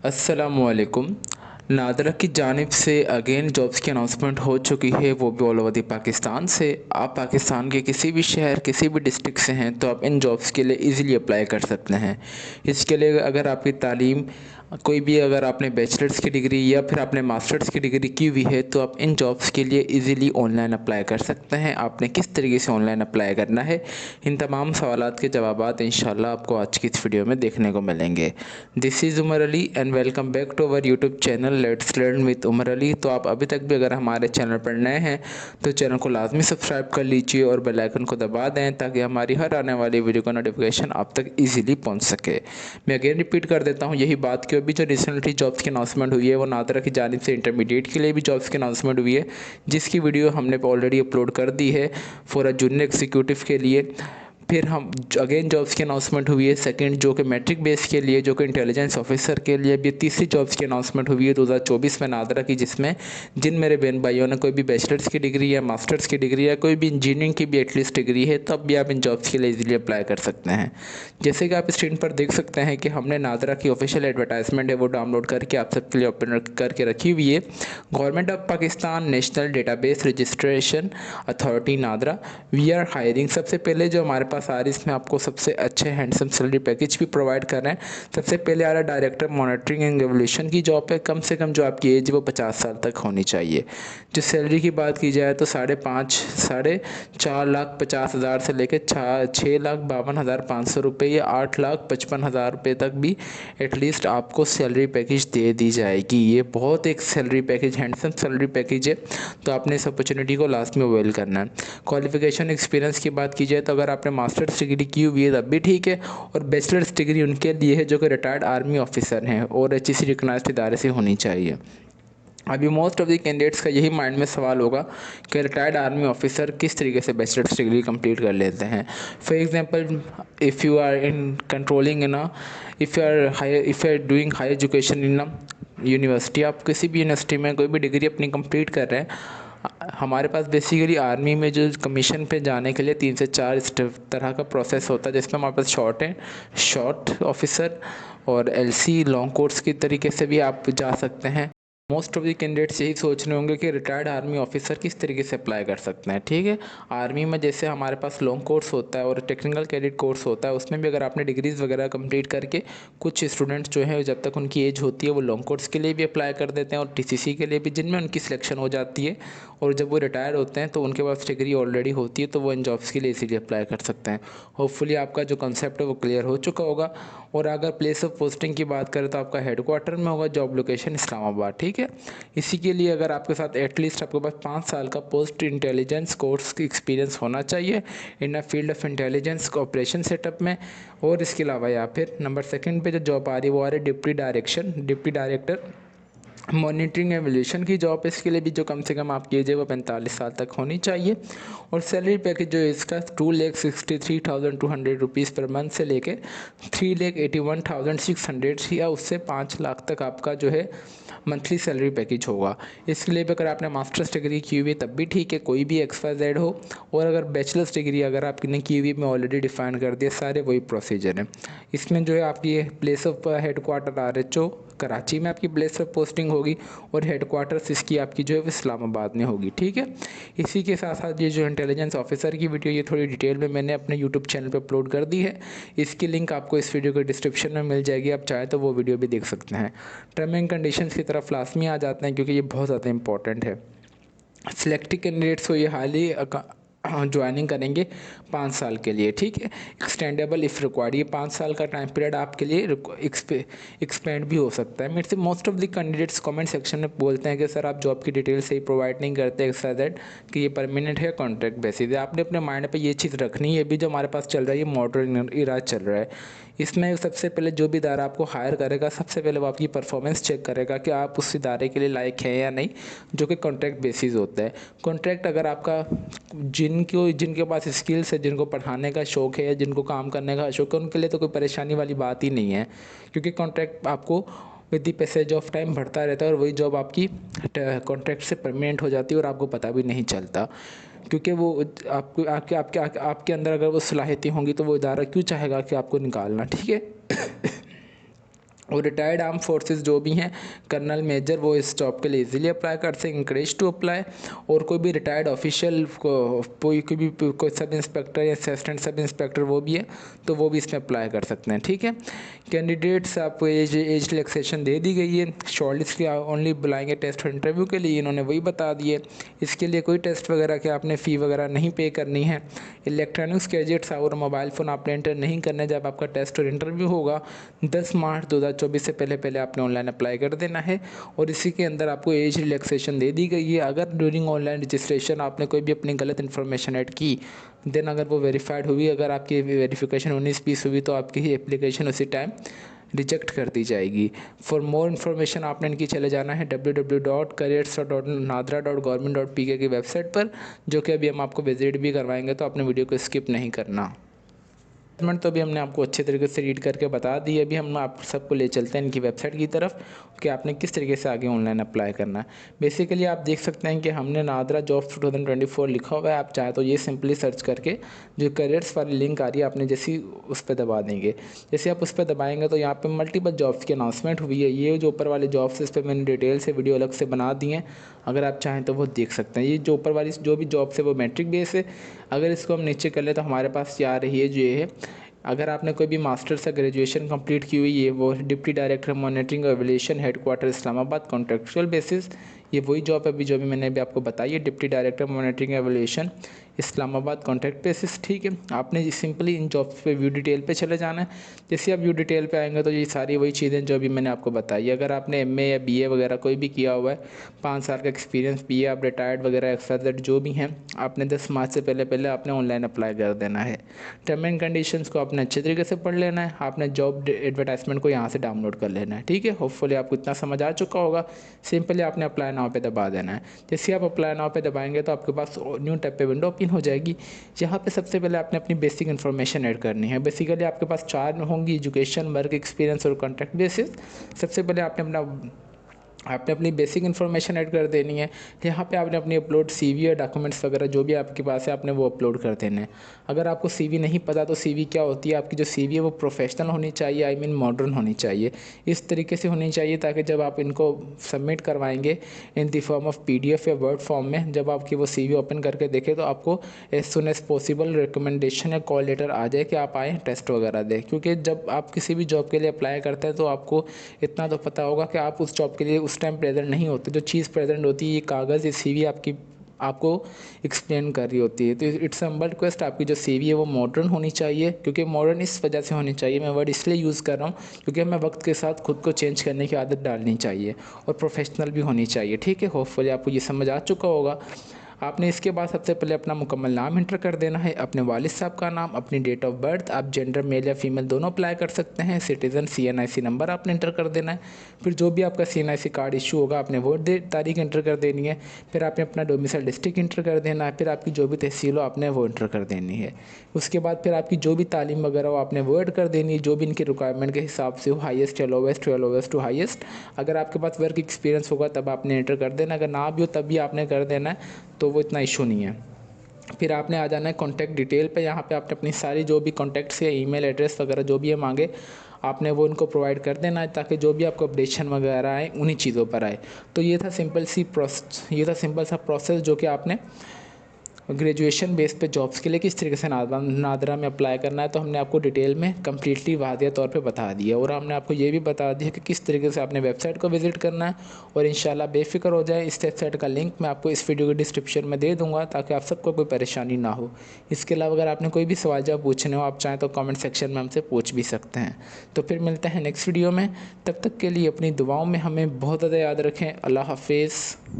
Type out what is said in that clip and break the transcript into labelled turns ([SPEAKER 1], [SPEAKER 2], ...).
[SPEAKER 1] अस्सलामुअलैकुम। नादरा की जानिब से अगेन जॉब्स की अनाउंसमेंट हो चुकी है, वो भी ऑल ओवर द पाकिस्तान से। आप पाकिस्तान के किसी भी शहर किसी भी डिस्ट्रिक्ट से हैं तो आप इन जॉब्स के लिए इजीली अप्लाई कर सकते हैं। इसके लिए अगर आपकी तालीम कोई भी, अगर आपने बैचलर्स की डिग्री या फिर आपने मास्टर्स की डिग्री की हुई है तो आप इन जॉब्स के लिए इजीली ऑनलाइन अप्लाई कर सकते हैं। आपने किस तरीके से ऑनलाइन अप्लाई करना है, इन तमाम सवालात के जवाबात इंशाल्लाह आपको आज की इस वीडियो में देखने को मिलेंगे। This is Umar Ali and welcome back to our YouTube channel let's learn with Umar Ali. तो आप अभी तक भी अगर हमारे चैनल पर नए हैं तो चैनल को लाजमी सब्सक्राइब कर लीजिए और बेल आइकन को दबा दें ताकि हमारी हर आने वाली वीडियो का नोटिफिकेशन आप तक ईजिली पहुंच सके। मैं अगेन रिपीट कर देता हूं यही बात कि अभी जो रिसेंटली जॉब्स की अनाउंसमेंट हुई है वो नादरा की जानिब से इंटरमीडिएट के लिए भी जॉब्स की अनाउंसमेंट हुई है, जिसकी वीडियो हमने ऑलरेडी अपलोड कर दी है फॉर अ जूनियर एग्जीक्यूटिव के लिए। फिर हम अगेन जॉब्स की अनाउंसमेंट हुई है सेकंड, जो कि मैट्रिक बेस के लिए, जो कि इंटेलिजेंस ऑफिसर के लिए भी। तीसरी जॉब्स की अनाउंसमेंट हुई है 2024 में नादरा की, जिसमें जिन मेरे बहन भाइयों ने कोई भी बैचलर्स की डिग्री या मास्टर्स की डिग्री या कोई भी इंजीनियरिंग की भी एटलीस्ट डिग्री है तब भी आप इन जॉब्स के लिए इजीली अप्लाई कर सकते हैं। जैसे कि आप स्क्रीन पर देख सकते हैं कि हमने नादरा की ऑफिशियल एडवर्टाइजमेंट है वो डाउनलोड करके आप सबके लिए ओपन करके रखी हुई है। Government of Pakistan national database registration authority NADRA, we are hiring. सबसे पहले जो हमारे पास आ रही, इसमें आपको सबसे अच्छे हैंडसम सैलरी पैकेज भी प्रोवाइड कर रहे हैं। सबसे पहले आ रहा है डायरेक्टर मॉनिटरिंग एंड रेवोल्यूशन की जॉब है। कम से कम जो आपकी एज है वो 50 साल तक होनी चाहिए। जो सैलरी की बात की जाए तो 4,50,000 से लेकर 6,52,500 रुपये या 8,55,000 रुपये तक भी एटलीस्ट आपको सैलरी पैकेज दे दी जाएगी। ये बहुत एक salary package, handsome salary package है, तो आपने इस अपॉर्चुनिटी को लास्ट में अवेल करना है। क्वालिफिकेशन एक्सपीरियंस की बात की जाए तो अगर आपने मास्टर्स डिग्री की हुई है तब भी ठीक है, और बैचलर्स डिग्री उनके लिए है जो कि रिटायर्ड आर्मी ऑफिसर हैं और HEC रिकग्नाइज्ड इदारे से होनी चाहिए। अभी मोस्ट ऑफ द कैंडिडेट्स का यही माइंड में सवाल होगा कि रिटायर्ड आर्मी ऑफिसर किस तरीके से बैचलर्स डिग्री कंप्लीट कर लेते हैं। For example, if you are in controlling in a if you are doing high education in a university, आप किसी भी यूनिवर्सिटी में कोई भी डिग्री अपनी कंप्लीट कर रहे हैं। हमारे पास बेसिकली आर्मी में जो कमीशन पे जाने के लिए 3 से 4 तरह का प्रोसेस होता है, जिसमें हमारे पास शॉर्ट ऑफिसर और LC लॉन्ग कोर्स की तरीके से भी आप जा सकते हैं। मोस्ट ऑफ द कैंडिडेट्स यही सोच रहे होंगे कि रिटायर्ड आर्मी ऑफिसर किस तरीके से अप्लाई कर सकते हैं। ठीक है, आर्मी में जैसे हमारे पास लॉन्ग कोर्स होता है और टेक्निकल कैडेट कोर्स होता है, उसमें भी अगर आपने डिग्रीज़ वगैरह कंप्लीट करके, कुछ स्टूडेंट्स जो है जब तक उनकी एज होती है वो लॉन्ग कोर्स के लिए भी अप्लाई कर देते हैं और TCC के लिए भी, जिनमें उनकी सिलेक्शन हो जाती है। और जब वो रिटायर होते हैं तो उनके पास डिग्री ऑलरेडी होती है, तो वो इन जॉब्स के लिए इसीलिए अप्लाई कर सकते हैं। होपफुली आपका जो कंसेप्ट है वो क्लियर हो चुका होगा। और अगर प्लेस ऑफ पोस्टिंग की बात करें तो आपका हेडक्वार्टर में होगा, जॉब लोकेशन इस्लामाबाद। ठीक है, इसी के लिए अगर आपके साथ एटलीस्ट आपके पास 5 साल का पोस्ट इंटेलिजेंस कोर्स की एक्सपीरियंस होना चाहिए in a field of intelligence operation setup में। और इसके अलावा या फिर नंबर सेकंड पे जो जॉब आ रही है वो आ रही है डिप्टी डायरेक्टर मॉनिटरिंग एवोल्यूशन की जॉब। इसके लिए भी जो कम से कम आपकी एज है वो 45 साल तक होनी चाहिए। और सैलरी पैकेज जो है इसका 2,63,200 रुपीज़ पर मंथ से लेके 3,81,600 या उससे 5 लाख तक आपका जो है मंथली सैलरी पैकेज होगा। इसके लिए भी अगर आपने मास्टर्स डिग्री की हुई है तब भी ठीक है, कोई भी XYZ हो। और अगर बैचलर्स डिग्री अगर आपने की हुई, मैं ऑलरेडी डिफाइन कर दिया, सारे वही प्रोसीजर हैं। इसमें जो है आपकी place of headquarter RHO Karachi में आपकी प्लेस ऑफ पोस्टिंग होगी और हेडक्वार्टर्स इसकी आपकी जो है वो इस्लामाबाद में होगी। ठीक है, इसी के साथ साथ ये जो इंटेलिजेंस ऑफिसर की वीडियो ये थोड़ी डिटेल में मैंने अपने यूट्यूब चैनल पे अपलोड कर दी है। इसकी लिंक आपको इस वीडियो के डिस्क्रिप्शन में मिल जाएगी, आप चाहें तो वो वीडियो भी देख सकते हैं। टर्म एंड कंडीशंस की तरफ लाजमी आ जाते हैं क्योंकि ये बहुत ज़्यादा इंपॉर्टेंट है। सिलेक्टेड कैंडिडेट्स को ये हाईली ज्वाइनिंग करेंगे 5 साल के लिए। ठीक है, एक्सटेंडेबल इफ़ रिक्वायर्ड, ये 5 साल का टाइम पीरियड आपके लिए एक्सपेंड भी हो सकता है। मेरे से most of the candidates comment section में बोलते हैं कि सर आप जॉब की डिटेल सही प्रोवाइड नहीं करते एक्सवाइजेड, कि ये परमानेंट है कॉन्ट्रैक्ट बेसिस है। आपने अपने माइंड पे ये चीज़ रखनी है। अभी जो हमारे पास चल रहा है ये मॉडर्न इरा चल रहा है, इसमें सबसे पहले जो भी इदारा आपको हायर करेगा सबसे पहले वो आपकी परफॉर्मेंस चेक करेगा कि आप उस इदारे के लिए लायक हैं या नहीं, जो कि कॉन्ट्रैक्ट बेसिस होता है। कॉन्ट्रैक्ट अगर आपका जिनके पास स्किल्स है, जिनको पढ़ाने का शौक़ है या जिनको काम करने का शौक़ है, उनके लिए तो कोई परेशानी वाली बात ही नहीं है, क्योंकि कॉन्ट्रैक्ट आपको with the passage of time बढ़ता रहता है और वही जॉब आपकी कॉन्ट्रैक्ट से परमानेंट हो जाती है और आपको पता भी नहीं चलता। क्योंकि वो आपको आपके अंदर अगर वो सलाहियतें होंगी तो वो इदारा क्यों चाहेगा कि आपको निकालना। ठीक है और रिटायर्ड आर्म फोर्सेस जो भी हैं, कर्नल मेजर, वो इस जॉब के लिए इजीली अप्लाई कर सकते हैं, इंकरेज टू अप्लाई। और कोई भी रिटायर्ड ऑफिशियल कोई सब इंस्पेक्टर या असिस्टेंट सब इंस्पेक्टर वो भी है तो वो भी इसमें अप्लाई कर सकते हैं। ठीक है, कैंडिडेट्स आपको एज रिलैक्सेशन दे दी गई है। शॉर्टलिस्ट के ओनली बुलाएंगे टेस्ट और इंटरव्यू के लिए, इन्होंने वही बता दिए। इसके लिए कोई टेस्ट वगैरह के आपने फ़ी वगैरह नहीं पे करनी है। इलेक्ट्रॉनिक्स गैजेट्स और मोबाइल फ़ोन आपने एंटर नहीं करने जब आपका टेस्ट और इंटरव्यू होगा। 10 मार्च 2024 से पहले आपने ऑनलाइन अप्लाई कर देना है। और इसी के अंदर आपको एज रिलैक्सेशन दे दी गई है। अगर ड्यूरिंग ऑनलाइन रजिस्ट्रेशन आपने कोई भी अपनी गलत इन्फॉर्मेशन ऐड की, देन अगर वो वेरीफाइड हुई, अगर आपकी वेरिफिकेशन 19-20 हुई तो आपकी ही एप्लीकेशन उसी टाइम रिजेक्ट कर दी जाएगी। फॉर मोर इन्फॉर्मेशन आपने इनकी चले जाना है www.careers.nadra.government.pk की वेबसाइट पर, जो कि अभी हम आपको विजिट भी करवाएंगे, तो आपने वीडियो को स्किप नहीं करना। तो अभी हमने आपको अच्छे तरीके से रीड करके बता दी। अभी हम आप सबको ले चलते हैं इनकी वेबसाइट की तरफ कि आपने किस तरीके से आगे ऑनलाइन अप्लाई करना है। बेसिकली आप देख सकते हैं कि हमने नादरा जॉब्स 2024 लिखा हुआ है। आप चाहे तो ये सिंपली सर्च करके जो करियर्स वाली लिंक आ रही है आपने जैसी उस पर दबा देंगे। जैसे आप उस पर दबाएंगे तो यहाँ पर मल्टीपल जॉब्स की अनाउंसमेंट हुई है। ये जो ऊपर वाले जॉब्स इस पर मैंने डिटेल से वीडियो अलग से बना दी हैं, अगर आप चाहें तो वो देख सकते हैं। ये जो ऊपर वाली जो भी जॉब्स है वो मैट्रिक बेस है। अगर इसको हम नीचे कर ले तो हमारे पास क्या आ रही है, जो ये है, अगर आपने कोई भी मास्टर्स या ग्रेजुएशन कंप्लीट की हुई है, वो deputy director monitoring evolution headquarter Islamabad contractual basis, ये वही जॉब है अभी जो भी मैंने अभी आपको बताई है, deputy director monitoring evolution Islamabad contract basis. ठीक है, आपने सिंपली इन जॉब्स पे व्यू डिटेल पे चले जाना है। जैसे आप व्यू डिटेल पे आएंगे तो ये सारी वही चीज़ें जो अभी मैंने आपको बताई। अगर आपने एमए या बीए वगैरह कोई भी किया हुआ है, 5 साल का एक्सपीरियंस भी है, आप रिटायर्ड वगैरह XYZ जो भी हैं, आपने 10 मार्च से पहले आपने ऑनलाइन अप्लाई कर देना है। टर्म एंड कंडीशंस को आपने अच्छे तरीके से पढ़ लेना है। आपने जॉब एडवर्टाइजमेंट को यहाँ से डाउनलोड कर लेना है। ठीक है, होपफुली आपको इतना समझ आ चुका होगा। सिंपली आपने अप्लाई नाउ पे दबा देना है। जैसे आप अप्लाई नाउ पे दबाएंगे तो आपके पास न्यू टैब पे विंडो ओपन हो जाएगी। यहाँ पे सबसे पहले आपने अपनी बेसिक इन्फॉर्मेशन ऐड करनी है। बेसिकली आपके पास 4 होंगी, एजुकेशन, वर्क एक्सपीरियंस और कॉन्ट्रैक्ट बेसिस। सबसे पहले आपने अपनी बेसिक इन्फॉर्मेशन ऐड कर देनी है। यहाँ पे आपने अपनी अपलोड सीवी और डॉक्यूमेंट्स वगैरह जो भी आपके पास है आपने वो अपलोड कर देने हैं। अगर आपको सीवी नहीं पता तो सीवी क्या होती है, आपकी जो सीवी है वो प्रोफेशनल होनी चाहिए, आई मीन मॉडर्न होनी चाहिए। इस तरीके से होनी चाहिए ताकि जब आप इनको सबमिट करवाएंगे in the form of PDF या वर्ड फॉर्म में, जब आपकी वो सीवी ओपन करके देखें तो आपको as soon as possible recommendation या कॉल लेटर आ जाए कि आप आएँ टेस्ट वगैरह दें। क्योंकि जब आप किसी भी जॉब के लिए अप्लाई करते हैं तो आपको इतना तो पता होगा कि आप उस जॉब के लिए उस टाइम प्रेजेंट नहीं होते। जो चीज़ प्रेजेंट होती है, ये कागज़, ये सीवी आपको एक्सप्लेन कर रही होती है। तो इट्स हम्बल रिक्वेस्ट, आपकी जो सीवी है वो मॉडर्न होनी चाहिए। क्योंकि मॉडर्न इस वजह से होनी चाहिए, मैं वर्ड इसलिए यूज़ कर रहा हूँ क्योंकि हमें वक्त के साथ खुद को चेंज करने की आदत डालनी चाहिए और प्रोफेशनल भी होनी चाहिए। ठीक है, होपफुली आपको ये समझ आ चुका होगा। आपने इसके बाद सबसे पहले अपना मुकम्मल नाम इंटर कर देना है, अपने वालिद साहब का नाम, अपनी डेट ऑफ बर्थ, आप जेंडर मेल या फीमेल दोनों अप्लाई कर सकते हैं, सिटीज़न, CNIC नंबर आपने इंटर कर देना है। फिर जो भी आपका CNIC कार्ड इशू होगा आपने वो तारीख इंटर कर देनी है। फिर आपने अपना डोमिसाइल डिस्ट्रिक्ट इंटर कर देना है। फिर आपकी जो भी तहसील हो आपने वो इंटर कर देनी है। उसके बाद फिर आपकी जो भी तालीम वगैरह हो आपने वो ऐड कर देनी है, जो भी इनके रिक्वायरमेंट के हिसाब से हो, हाईएस्ट या लोवेस्ट, लोवेस्ट टू हाईएस्ट। अगर आपके पास वर्क एक्सपीरियंस होगा तब आपने इंटर कर देना, अगर ना भी हो तब भी आपने कर देना है, तो वो इतना इशू नहीं है। फिर आपने आ जाना है कॉन्टैक्ट डिटेल पे। यहाँ पे आपने अपनी सारी जो भी कॉन्टैक्ट्स या ईमेल एड्रेस वगैरह जो भी है मांगे आपने वो इनको प्रोवाइड कर देना है, ताकि जो भी आपको अपडेशन वगैरह आए उन्हीं चीज़ों पर आए। तो ये था सिंपल सा प्रोसेस जो कि आपने ग्रेजुएशन बेस पे जॉब्स के लिए किस तरीके से नादरा में अप्लाई करना है। तो हमने आपको डिटेल में कम्प्लीटली वादिया तौर पे बता दिया, और हमने आपको ये भी बता दिया कि किस तरीके से आपने वेबसाइट को विजिट करना है। और इंशाल्लाह बेफिक्र हो जाए, इस वेबसाइट का लिंक मैं आपको इस वीडियो के डिस्क्रिप्शन में दे दूँगा ताकि आप सबको कोई परेशानी ना हो। इसके अलावा अगर आपने कोई भी सवाल जवाब पूछने हो आप चाहें तो कॉमेंट सेक्शन में हमसे पूछ भी सकते हैं। तो फिर मिलते हैं नेक्स्ट वीडियो में, तब तक के लिए अपनी दुआओं में हमें बहुत ज़्यादा याद रखें। अल्लाह हाफिज़।